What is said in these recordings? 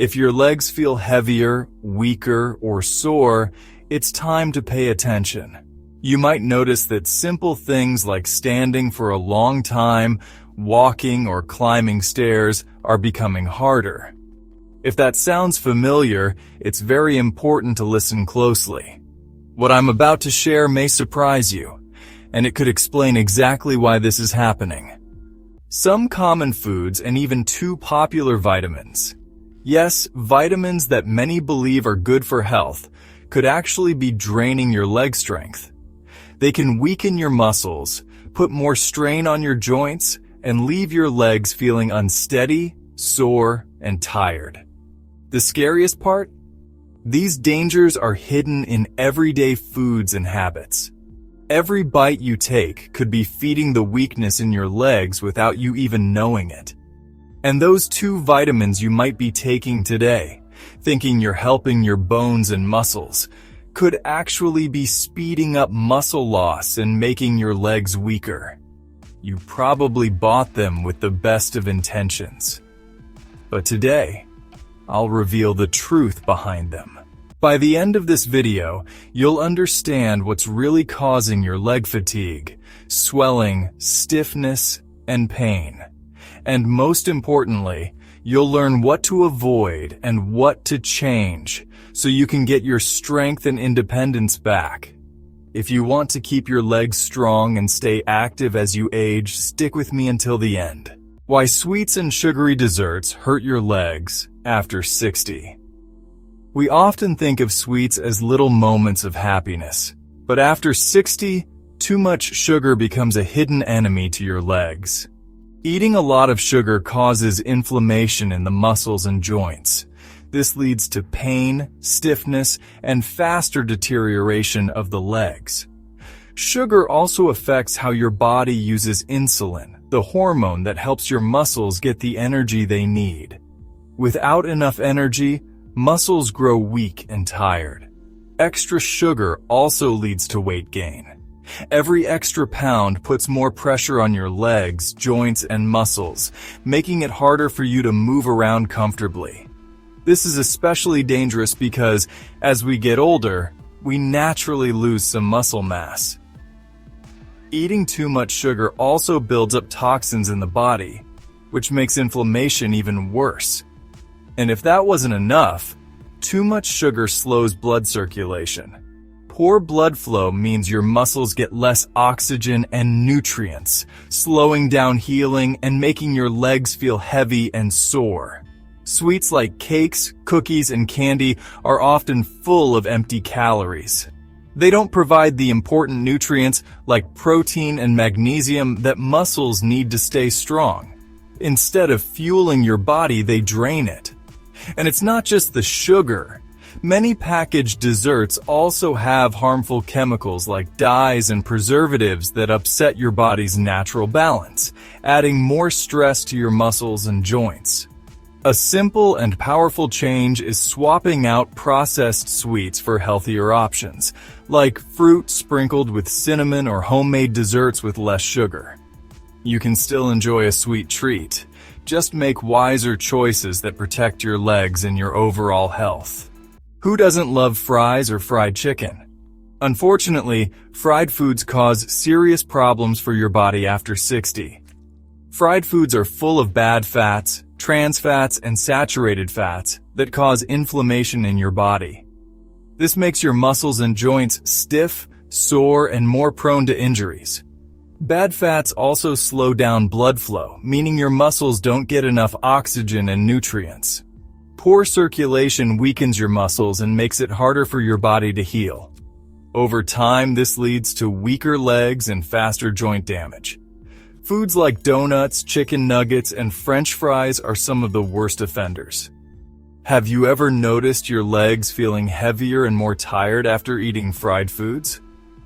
If your legs feel heavier, weaker, or sore, it's time to pay attention. You might notice that simple things like standing for a long time, walking, or climbing stairs are becoming harder. If that sounds familiar, it's very important to listen closely. What I'm about to share may surprise you, and it could explain exactly why this is happening. Some common foods and even two popular vitamins. Yes, vitamins that many believe are good for health could actually be draining your leg strength. They can weaken your muscles, put more strain on your joints, and leave your legs feeling unsteady, sore, and tired. The scariest part? These dangers are hidden in everyday foods and habits. Every bite you take could be feeding the weakness in your legs without you even knowing it. And those two vitamins you might be taking today, thinking you're helping your bones and muscles, could actually be speeding up muscle loss and making your legs weaker. You probably bought them with the best of intentions. But today, I'll reveal the truth behind them. By the end of this video, you'll understand what's really causing your leg fatigue, swelling, stiffness, and pain. And most importantly, you'll learn what to avoid and what to change so you can get your strength and independence back. If you want to keep your legs strong and stay active as you age, stick with me until the end. Why sweets and sugary desserts hurt your legs after 60. We often think of sweets as little moments of happiness, but after 60, too much sugar becomes a hidden enemy to your legs. Eating a lot of sugar causes inflammation in the muscles and joints. This leads to pain, stiffness, and faster deterioration of the legs. Sugar also affects how your body uses insulin, the hormone that helps your muscles get the energy they need. Without enough energy, muscles grow weak and tired. Extra sugar also leads to weight gain. Every extra pound puts more pressure on your legs, joints, and muscles, making it harder for you to move around comfortably. This is especially dangerous because, as we get older, we naturally lose some muscle mass. Eating too much sugar also builds up toxins in the body, which makes inflammation even worse. And if that wasn't enough, too much sugar slows blood circulation. Poor blood flow means your muscles get less oxygen and nutrients, slowing down healing and making your legs feel heavy and sore. Sweets like cakes, cookies, and candy are often full of empty calories. They don't provide the important nutrients like protein and magnesium that muscles need to stay strong. Instead of fueling your body, they drain it. And it's not just the sugar. Many packaged desserts also have harmful chemicals like dyes and preservatives that upset your body's natural balance, adding more stress to your muscles and joints. A simple and powerful change is swapping out processed sweets for healthier options, like fruit sprinkled with cinnamon or homemade desserts with less sugar. You can still enjoy a sweet treat. Just make wiser choices that protect your legs and your overall health. Who doesn't love fries or fried chicken? Unfortunately, fried foods cause serious problems for your body after 60. Fried foods are full of bad fats, trans fats, and saturated fats that cause inflammation in your body. This makes your muscles and joints stiff, sore, and more prone to injuries. Bad fats also slow down blood flow, meaning your muscles don't get enough oxygen and nutrients. Poor circulation weakens your muscles and makes it harder for your body to heal. Over time, this leads to weaker legs and faster joint damage. Foods like donuts, chicken nuggets, and French fries are some of the worst offenders. Have you ever noticed your legs feeling heavier and more tired after eating fried foods?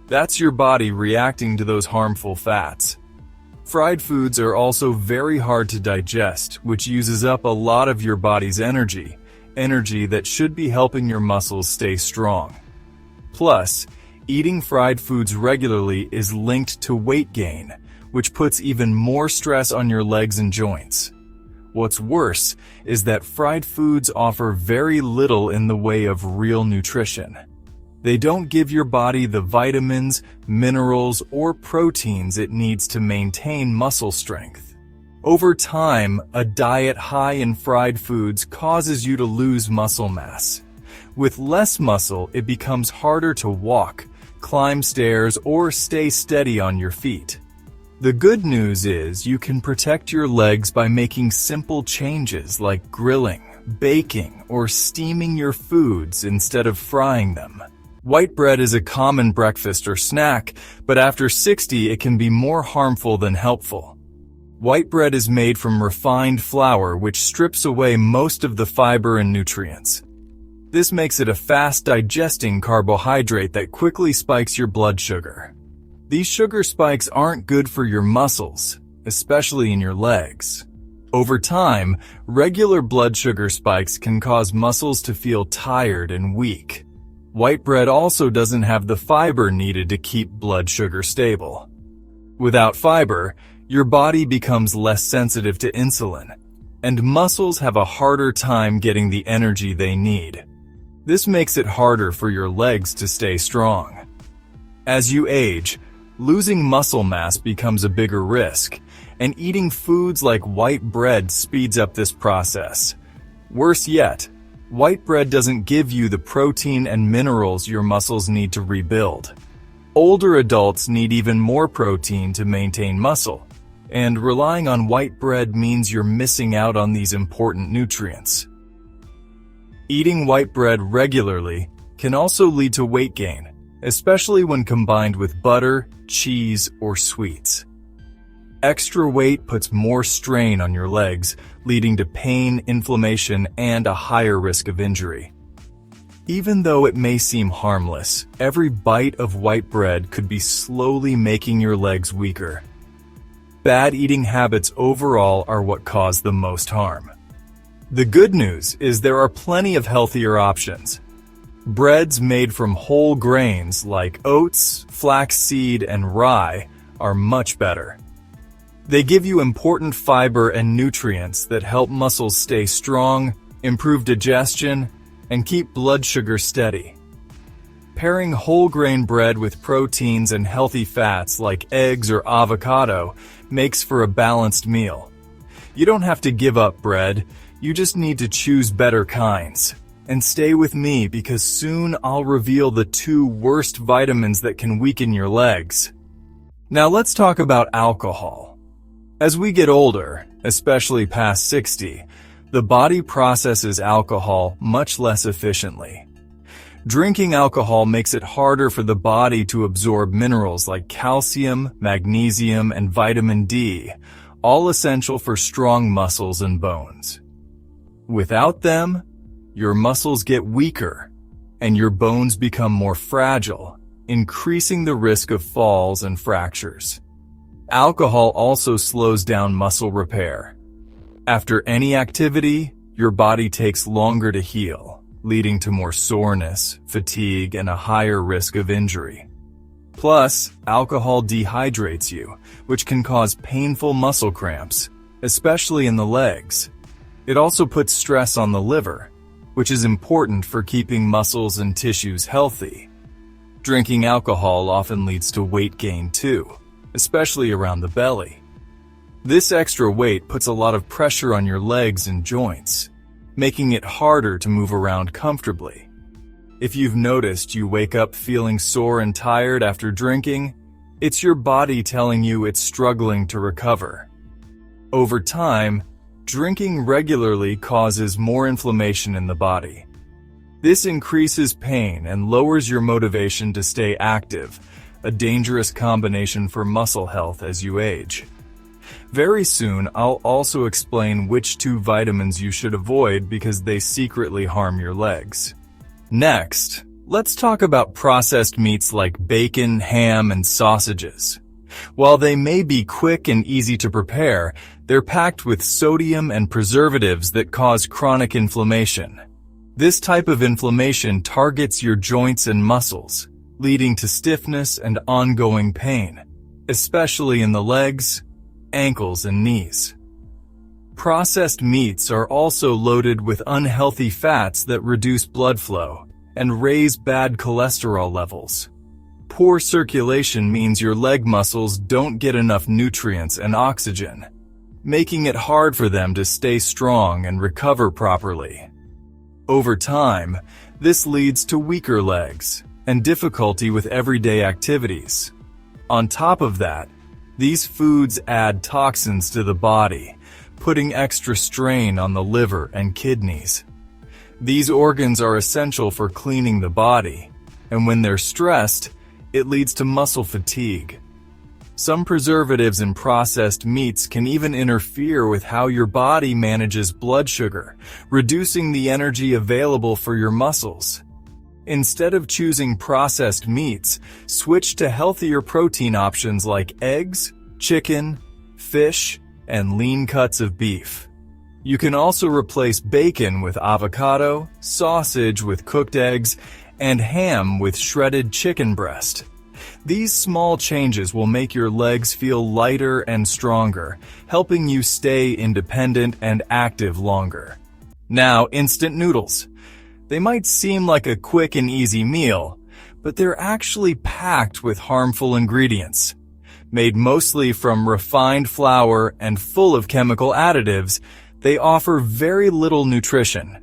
That's your body reacting to those harmful fats. Fried foods are also very hard to digest, which uses up a lot of your body's energy that should be helping your muscles stay strong. Plus, eating fried foods regularly is linked to weight gain, which puts even more stress on your legs and joints. What's worse is that fried foods offer very little in the way of real nutrition. They don't give your body the vitamins, minerals, or proteins it needs to maintain muscle strength. Over time, a diet high in fried foods causes you to lose muscle mass. With less muscle, it becomes harder to walk, climb stairs, or stay steady on your feet. The good news is you can protect your legs by making simple changes like grilling, baking, or steaming your foods instead of frying them. White bread is a common breakfast or snack, but after 60 it can be more harmful than helpful. White bread is made from refined flour, which strips away most of the fiber and nutrients. This makes it a fast-digesting carbohydrate that quickly spikes your blood sugar. These sugar spikes aren't good for your muscles, especially in your legs. Over time, regular blood sugar spikes can cause muscles to feel tired and weak. White bread also doesn't have the fiber needed to keep blood sugar stable. Without fiber, your body becomes less sensitive to insulin, and muscles have a harder time getting the energy they need. This makes it harder for your legs to stay strong. As you age, losing muscle mass becomes a bigger risk, and eating foods like white bread speeds up this process. Worse yet, white bread doesn't give you the protein and minerals your muscles need to rebuild. Older adults need even more protein to maintain muscle, and relying on white bread means you're missing out on these important nutrients. Eating white bread regularly can also lead to weight gain, especially when combined with butter, cheese, or sweets. Extra weight puts more strain on your legs, leading to pain, inflammation, and a higher risk of injury. Even though it may seem harmless, every bite of white bread could be slowly making your legs weaker. Bad eating habits overall are what cause the most harm. The good news is there are plenty of healthier options. Breads made from whole grains like oats, flaxseed, and rye are much better. They give you important fiber and nutrients that help muscles stay strong, improve digestion, and keep blood sugar steady. Pairing whole grain bread with proteins and healthy fats like eggs or avocado makes for a balanced meal. You don't have to give up bread, you just need to choose better kinds. And stay with me because soon I'll reveal the 2 worst vitamins that can weaken your legs. Now let's talk about alcohol. As we get older, especially past 60, the body processes alcohol much less efficiently. Drinking alcohol makes it harder for the body to absorb minerals like calcium, magnesium, and vitamin D, all essential for strong muscles and bones. Without them, your muscles get weaker, and your bones become more fragile, increasing the risk of falls and fractures. Alcohol also slows down muscle repair. After any activity, your body takes longer to heal, leading to more soreness, fatigue, and a higher risk of injury. Plus, alcohol dehydrates you, which can cause painful muscle cramps, especially in the legs. It also puts stress on the liver, which is important for keeping muscles and tissues healthy. Drinking alcohol often leads to weight gain too, especially around the belly. This extra weight puts a lot of pressure on your legs and joints, making it harder to move around comfortably. If you've noticed you wake up feeling sore and tired after drinking, it's your body telling you it's struggling to recover. Over time, drinking regularly causes more inflammation in the body. This increases pain and lowers your motivation to stay active, a dangerous combination for muscle health as you age. Very soon, I'll also explain which 2 vitamins you should avoid because they secretly harm your legs. Next, let's talk about processed meats like bacon, ham, and sausages. While they may be quick and easy to prepare, they're packed with sodium and preservatives that cause chronic inflammation. This type of inflammation targets your joints and muscles, leading to stiffness and ongoing pain, especially in the legs, ankles, and knees. Processed meats are also loaded with unhealthy fats that reduce blood flow and raise bad cholesterol levels. Poor circulation means your leg muscles don't get enough nutrients and oxygen, making it hard for them to stay strong and recover properly. Over time, this leads to weaker legs and difficulty with everyday activities. On top of that, these foods add toxins to the body, putting extra strain on the liver and kidneys. These organs are essential for cleaning the body, and when they're stressed, it leads to muscle fatigue. Some preservatives in processed meats can even interfere with how your body manages blood sugar, reducing the energy available for your muscles. Instead of choosing processed meats, switch to healthier protein options like eggs, chicken, fish, and lean cuts of beef. You can also replace bacon with avocado, sausage with cooked eggs, and ham with shredded chicken breast. These small changes will make your legs feel lighter and stronger, helping you stay independent and active longer. Now, instant noodles. They might seem like a quick and easy meal, but they're actually packed with harmful ingredients. Made mostly from refined flour and full of chemical additives, they offer very little nutrition.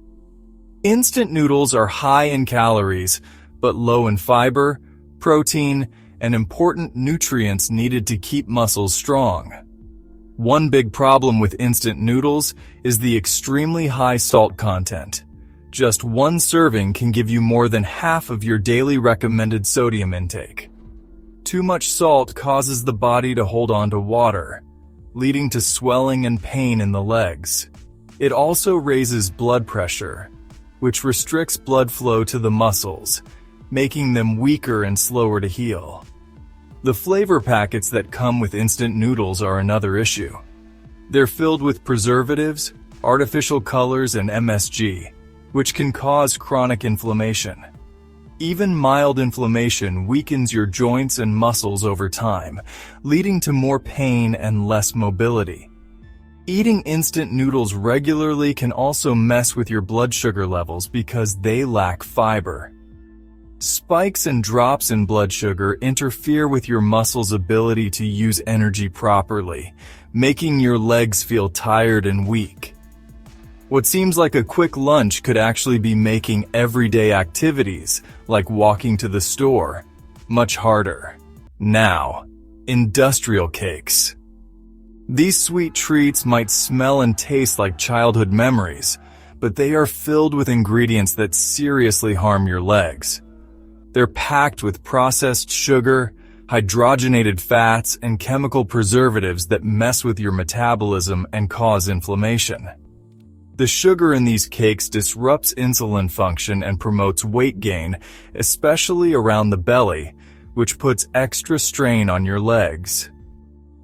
Instant noodles are high in calories, but low in fiber, protein, and important nutrients needed to keep muscles strong. One big problem with instant noodles is the extremely high salt content. Just one serving can give you more than half of your daily recommended sodium intake. Too much salt causes the body to hold on to water, leading to swelling and pain in the legs. It also raises blood pressure, which restricts blood flow to the muscles, making them weaker and slower to heal. The flavor packets that come with instant noodles are another issue. They're filled with preservatives, artificial colors, and MSG, which can cause chronic inflammation. Even mild inflammation weakens your joints and muscles over time, leading to more pain and less mobility. Eating instant noodles regularly can also mess with your blood sugar levels because they lack fiber. Spikes and drops in blood sugar interfere with your muscles' ability to use energy properly, making your legs feel tired and weak. What seems like a quick lunch could actually be making everyday activities, like walking to the store, much harder. Now, industrial cakes. These sweet treats might smell and taste like childhood memories, but they are filled with ingredients that seriously harm your legs. They're packed with processed sugar, hydrogenated fats, and chemical preservatives that mess with your metabolism and cause inflammation. The sugar in these cakes disrupts insulin function and promotes weight gain, especially around the belly, which puts extra strain on your legs.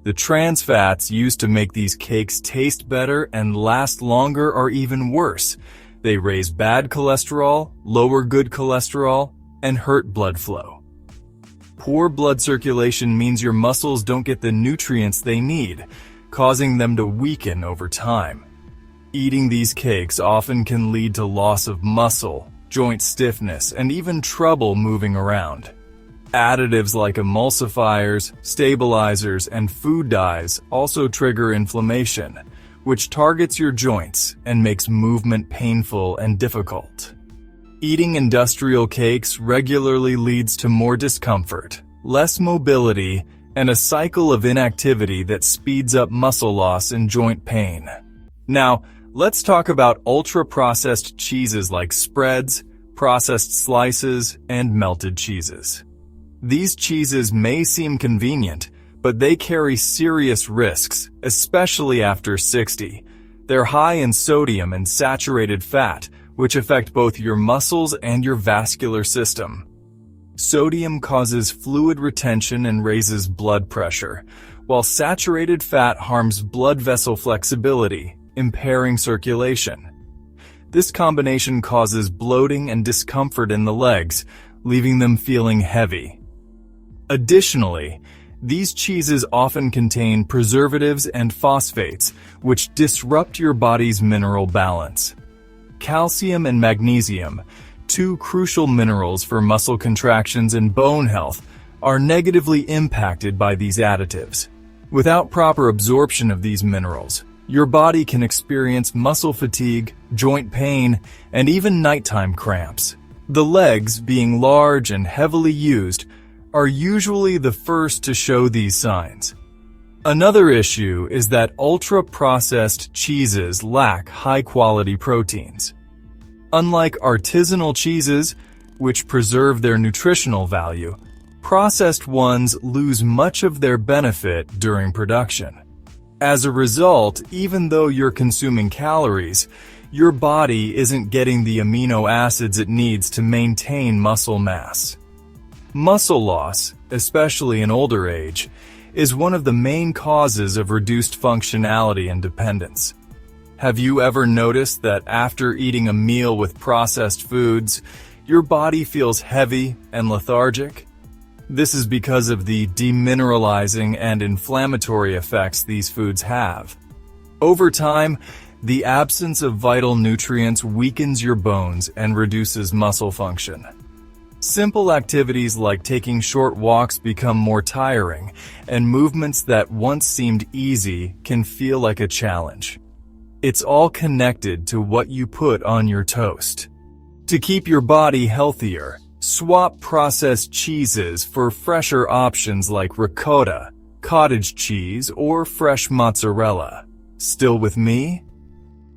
The trans fats used to make these cakes taste better and last longer are even worse. They raise bad cholesterol, lower good cholesterol, and hurt blood flow. Poor blood circulation means your muscles don't get the nutrients they need, causing them to weaken over time. Eating these cakes often can lead to loss of muscle, joint stiffness, and even trouble moving around. Additives like emulsifiers, stabilizers, and food dyes also trigger inflammation, which targets your joints and makes movement painful and difficult. Eating industrial cakes regularly leads to more discomfort, less mobility, and a cycle of inactivity that speeds up muscle loss and joint pain. Now, let's talk about ultra-processed cheeses like spreads, processed slices, and melted cheeses. These cheeses may seem convenient, but they carry serious risks, especially after 60. They're high in sodium and saturated fat, which affect both your muscles and your vascular system. Sodium causes fluid retention and raises blood pressure, while saturated fat harms blood vessel flexibility, impairing circulation. This combination causes bloating and discomfort in the legs, leaving them feeling heavy. Additionally, These cheeses often contain preservatives and phosphates, which disrupt your body's mineral balance. Calcium and magnesium, two crucial minerals for muscle contractions and bone health, are negatively impacted by these additives. Without proper absorption of these minerals, your body can experience muscle fatigue, joint pain, and even nighttime cramps. The legs, being large and heavily used, are usually the first to show these signs. Another issue is that ultra-processed cheeses lack high-quality proteins. Unlike artisanal cheeses, which preserve their nutritional value, processed ones lose much of their benefit during production. As a result, even though you're consuming calories, your body isn't getting the amino acids it needs to maintain muscle mass. Muscle loss, especially in older age, is one of the main causes of reduced functionality and dependence. Have you ever noticed that after eating a meal with processed foods, your body feels heavy and lethargic? This is because of the demineralizing and inflammatory effects these foods have. Over time, the absence of vital nutrients weakens your bones and reduces muscle function. Simple activities like taking short walks become more tiring, and movements that once seemed easy can feel like a challenge. It's all connected to what you put on your toast. To keep your body healthier, swap processed cheeses for fresher options like ricotta, cottage cheese, or fresh mozzarella. Still with me?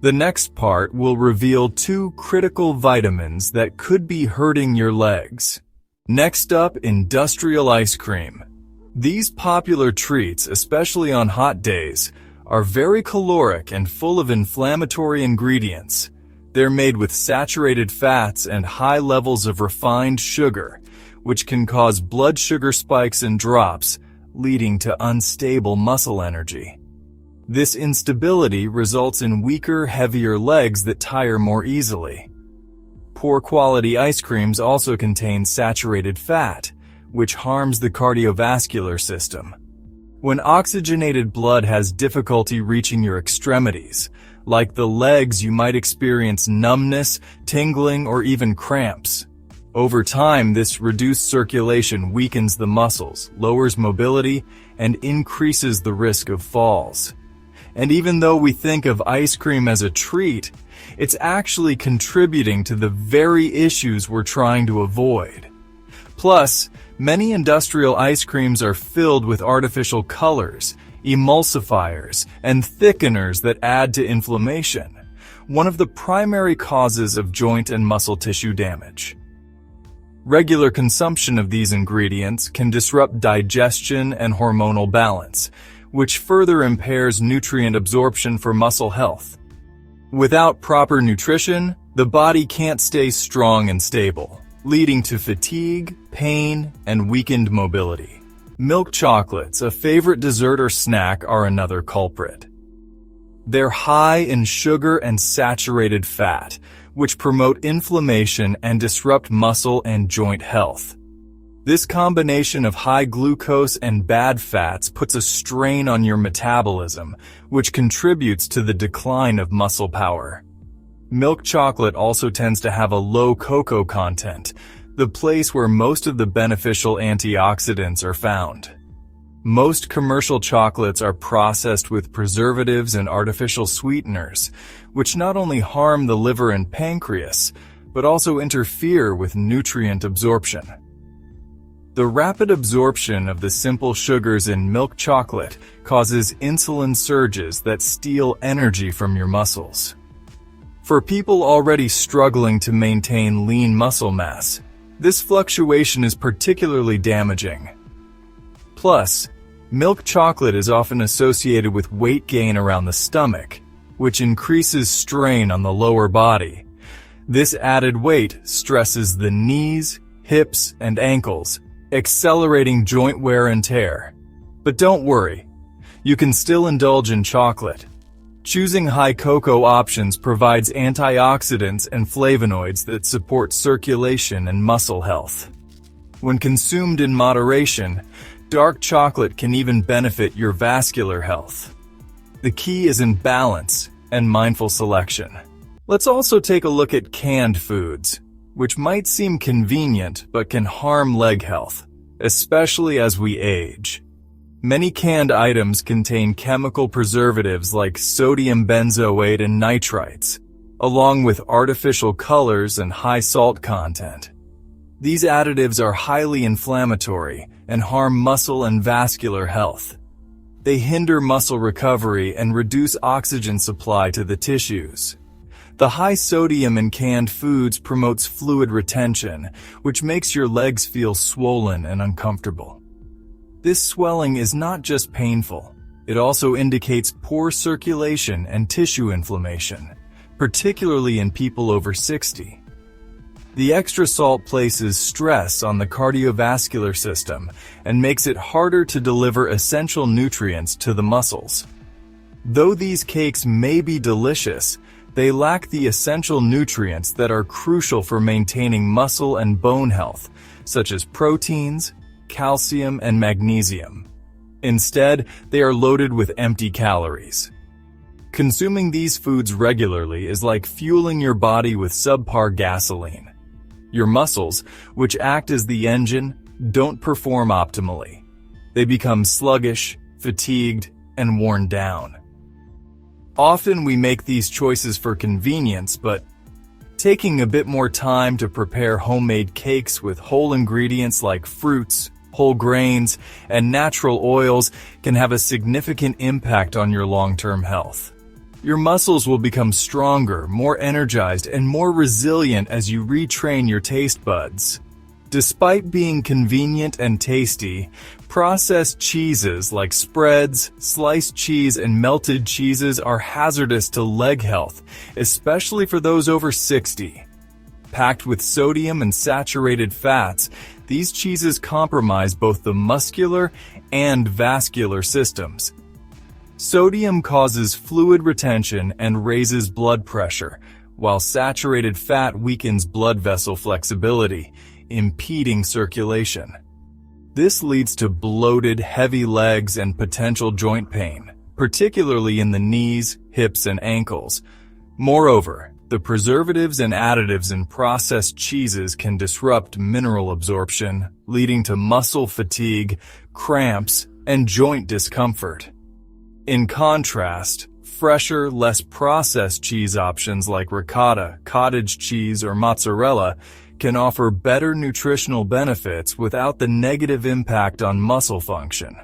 The next part will reveal two critical vitamins that could be hurting your legs. Next up, industrial ice cream. These popular treats, especially on hot days, are very caloric and full of inflammatory ingredients. They're made with saturated fats and high levels of refined sugar, which can cause blood sugar spikes and drops, leading to unstable muscle energy. This instability results in weaker, heavier legs that tire more easily. Poor quality ice creams also contain saturated fat, which harms the cardiovascular system. When oxygenated blood has difficulty reaching your extremities, like the legs, you might experience numbness, tingling, or even cramps. Over time, this reduced circulation weakens the muscles, lowers mobility, and increases the risk of falls. And even though we think of ice cream as a treat, it's actually contributing to the very issues we're trying to avoid. Plus, many industrial ice creams are filled with artificial colors, emulsifiers, and thickeners that add to inflammation, one of the primary causes of joint and muscle tissue damage. Regular consumption of these ingredients can disrupt digestion and hormonal balance, which further impairs nutrient absorption for muscle health. Without proper nutrition, the body can't stay strong and stable, leading to fatigue, pain, and weakened mobility. Milk chocolates, a favorite dessert or snack, are another culprit. They're high in sugar and saturated fat, which promote inflammation and disrupt muscle and joint health. This combination of high glucose and bad fats puts a strain on your metabolism, which contributes to the decline of muscle power. Milk chocolate also tends to have a low cocoa content, the place where most of the beneficial antioxidants are found. Most commercial chocolates are processed with preservatives and artificial sweeteners, which not only harm the liver and pancreas, but also interfere with nutrient absorption. The rapid absorption of the simple sugars in milk chocolate causes insulin surges that steal energy from your muscles. For people already struggling to maintain lean muscle mass, this fluctuation is particularly damaging. Plus, milk chocolate is often associated with weight gain around the stomach, which increases strain on the lower body. This added weight stresses the knees, hips, and ankles, accelerating joint wear and tear. But don't worry, you can still indulge in chocolate. Choosing high cocoa options provides antioxidants and flavonoids that support circulation and muscle health. When consumed in moderation, Dark chocolate can even benefit your vascular health. The key is in balance and mindful selection. Let's also take a look at canned foods, which might seem convenient but can harm leg health, especially as we age. Many canned items contain chemical preservatives like sodium benzoate and nitrites, along with artificial colors and high salt content. These additives are highly inflammatory and harm muscle and vascular health. They hinder muscle recovery and reduce oxygen supply to the tissues. The high sodium in canned foods promotes fluid retention, which makes your legs feel swollen and uncomfortable. This swelling is not just painful, it also indicates poor circulation and tissue inflammation, particularly in people over 60. The extra salt places stress on the cardiovascular system and makes it harder to deliver essential nutrients to the muscles. Though these cakes may be delicious, they lack the essential nutrients that are crucial for maintaining muscle and bone health, such as proteins, calcium, and magnesium. Instead, they are loaded with empty calories. Consuming these foods regularly is like fueling your body with subpar gasoline. Your muscles, which act as the engine, don't perform optimally. They become sluggish, fatigued, and worn down. Often we make these choices for convenience, but taking a bit more time to prepare homemade cakes with whole ingredients like fruits, whole grains, and natural oils can have a significant impact on your long-term health. Your muscles will become stronger, more energized, and more resilient as you retrain your taste buds. Despite being convenient and tasty, processed cheeses like spreads, sliced cheese, and melted cheeses are hazardous to leg health, especially for those over 60. Packed with sodium and saturated fats, these cheeses compromise both the muscular and vascular systems. Sodium causes fluid retention and raises blood pressure, while saturated fat weakens blood vessel flexibility, impeding circulation. This leads to bloated, heavy legs and potential joint pain, particularly in the knees, hips, and ankles. Moreover, the preservatives and additives in processed cheeses can disrupt mineral absorption, leading to muscle fatigue, cramps, and joint discomfort. In contrast, fresher, less processed cheese options like ricotta, cottage cheese, or mozzarella can offer better nutritional benefits without the negative impact on muscle function.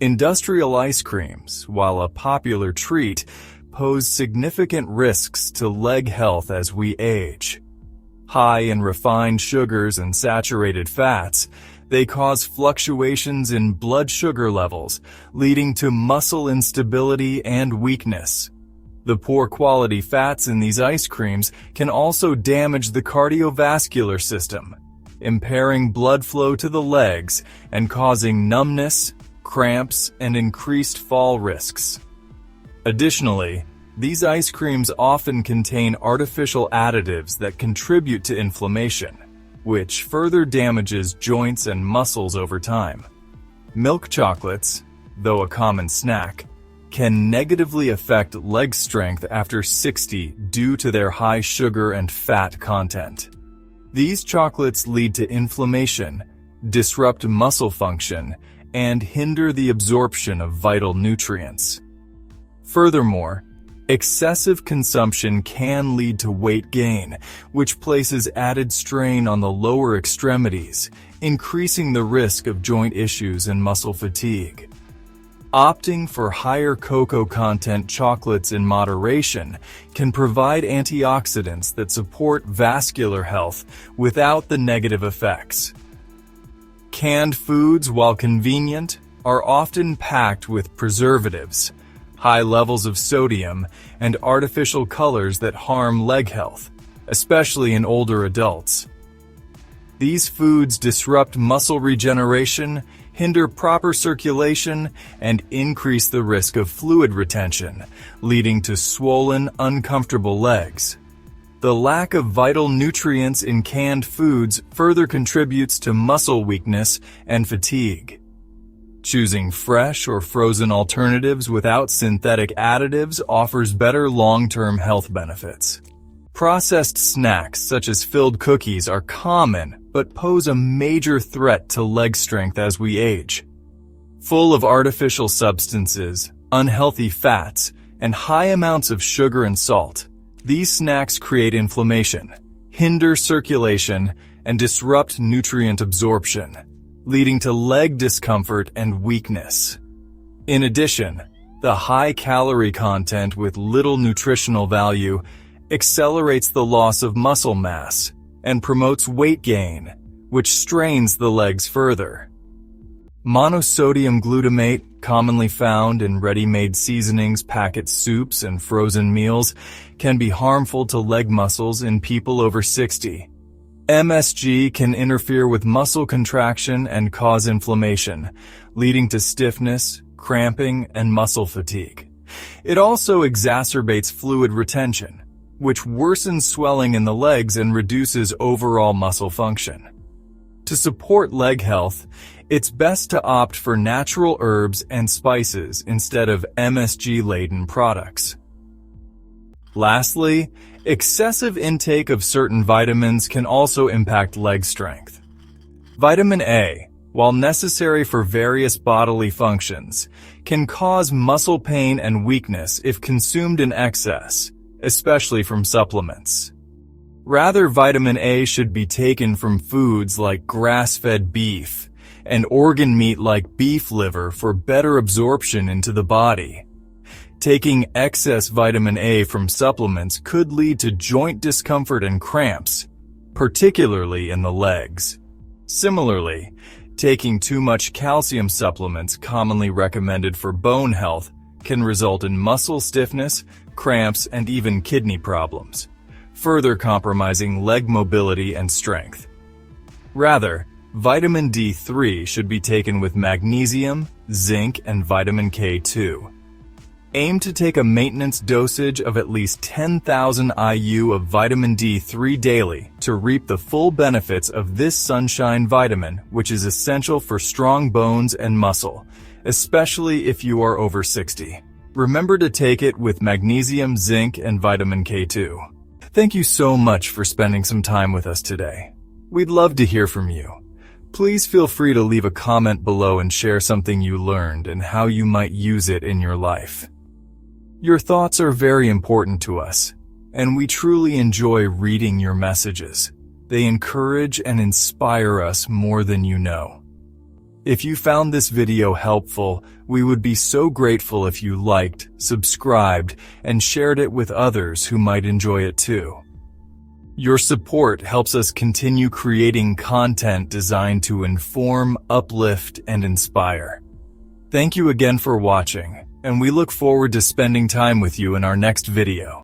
Industrial ice creams, while a popular treat, pose significant risks to leg health as we age. High in refined sugars and saturated fats, they cause fluctuations in blood sugar levels, leading to muscle instability and weakness. The poor quality fats in these ice creams can also damage the cardiovascular system, impairing blood flow to the legs and causing numbness, cramps, and increased fall risks. Additionally, these ice creams often contain artificial additives that contribute to inflammation, which further damages joints and muscles over time. Milk chocolates, though a common snack, can negatively affect leg strength after 60 due to their high sugar and fat content. These chocolates lead to inflammation, disrupt muscle function, and hinder the absorption of vital nutrients. Furthermore, excessive consumption can lead to weight gain, which places added strain on the lower extremities, increasing the risk of joint issues and muscle fatigue. Opting for higher cocoa content chocolates in moderation can provide antioxidants that support vascular health without the negative effects. Canned foods, while convenient, are often packed with preservatives, high levels of sodium, and artificial colors that harm leg health, especially in older adults. These foods disrupt muscle regeneration, hinder proper circulation, and increase the risk of fluid retention, leading to swollen, uncomfortable legs. The lack of vital nutrients in canned foods further contributes to muscle weakness and fatigue. Choosing fresh or frozen alternatives without synthetic additives offers better long-term health benefits. Processed snacks such as filled cookies are common but pose a major threat to leg strength as we age. Full of artificial substances, unhealthy fats, and high amounts of sugar and salt, these snacks create inflammation, hinder circulation, and disrupt nutrient absorption, leading to leg discomfort and weakness. In addition, the high calorie content with little nutritional value accelerates the loss of muscle mass and promotes weight gain, which strains the legs further. Monosodium glutamate, commonly found in ready-made seasonings, packet soups, and frozen meals, can be harmful to leg muscles in people over 60. MSG can interfere with muscle contraction and cause inflammation, leading to stiffness, cramping, and muscle fatigue. It also exacerbates fluid retention, which worsens swelling in the legs and reduces overall muscle function. To support leg health, it's best to opt for natural herbs and spices instead of MSG-laden products. Lastly, excessive intake of certain vitamins can also impact leg strength. Vitamin A, while necessary for various bodily functions, can cause muscle pain and weakness if consumed in excess, especially from supplements. Rather, vitamin A should be taken from foods like grass-fed beef and organ meat like beef liver for better absorption into the body. Taking excess vitamin A from supplements could lead to joint discomfort and cramps, particularly in the legs. Similarly, taking too much calcium supplements commonly recommended for bone health can result in muscle stiffness, cramps, and even kidney problems, further compromising leg mobility and strength. Rather, vitamin D3 should be taken with magnesium, zinc, and vitamin K2. Aim to take a maintenance dosage of at least 10,000 IU of vitamin D3 daily to reap the full benefits of this sunshine vitamin, which is essential for strong bones and muscle, especially if you are over 60. Remember to take it with magnesium, zinc, and vitamin K2. Thank you so much for spending some time with us today. We'd love to hear from you. Please feel free to leave a comment below and share something you learned and how you might use it in your life. Your thoughts are very important to us, and we truly enjoy reading your messages. They encourage and inspire us more than you know. If you found this video helpful, we would be so grateful if you liked, subscribed, and shared it with others who might enjoy it too. Your support helps us continue creating content designed to inform, uplift, and inspire. Thank you again for watching, and we look forward to spending time with you in our next video.